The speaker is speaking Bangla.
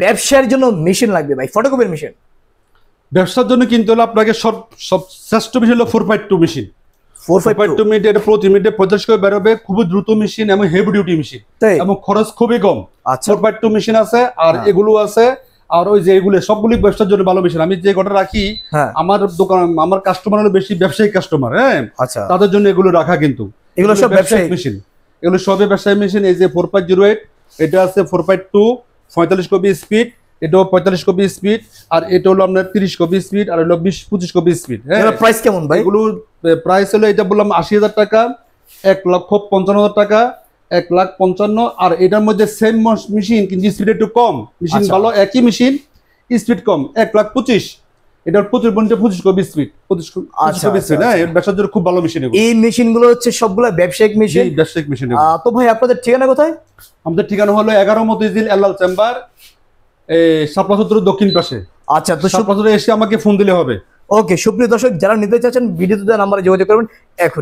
ব্যবসার জন্য মেশিন লাগবে ভাই, ফটোকপির মেশিন ব্যবসার জন্য কিনতে হলে আপনাকে সব শ্রেষ্ঠ মেশিন হলো 452 মেশিন। 452 মিনিট, এটা প্রতি মিনিটে 50 করে বেরোবে, খুব দ্রুত মেশিন এবং হেভি ডিউটি মেশিন এবং খরচ খুবই কম। 452 মেশিন আছে, আর এগুলো আছে, আর ওই যে এগুলো সবগুলি ব্যবসার জন্য ভালো মেশিন। আমি যে কটা রাখি আমার দোকান, আমার কাস্টমার হলো বেশি ব্যবসায়িক কাস্টমার, হ্যাঁ তাদের জন্য এগুলো রাখা, কিন্তু এগুলো সব ব্যবসায়িক মেশিন, এগুলো সবই ব্যবসায়িক মেশিন। এই যে 4508 এটা আছে 452 45 কপি স্পিড, এটাও 45 কপি স্পিড, আর এটা হলো আপনার 30 কপি স্পিড, আর হলো 20-25 কপি স্পিড। হ্যাঁ, প্রাইস কেমন ভাই? এগুলো প্রাইস হলো, এটা বললাম 80,000 টাকা, 1,55,000 টাকা, 1,55,000। আর এটার মধ্যে সেম মেশিন কিন্তু স্পিড একটু কম, মেশিন ভালো, একই মেশিন স্পিড কম, 1,25,000। এটার 25 কপি স্পিড, 25 কপি স্পিড। হ্যাঁ, এর ব্যবসার জন্য খুব ভালো মেশিন। এই মেশিনগুলো হচ্ছে সবগুলো ব্যবসায়িক মেশিন। ব্যবসায়িক মেশিন। তো ভাই আপনাদের ঠিকানা কোথায়? আমাদের ঠিকানা হলো 11 মতিঝিল এলাল চেম্বার, শাপলা চত্বরের দক্ষিণ পাশে। আচ্ছা, তো শাপলা চত্বরে এসে আমাকে ফোন দিলে হবে। ওকে, সুপ্রিয় দর্শক, যারা নিতে চাচ্ছেন ভিডিওতে দেওয়া নম্বরে যোগাযোগ করবেন এখন।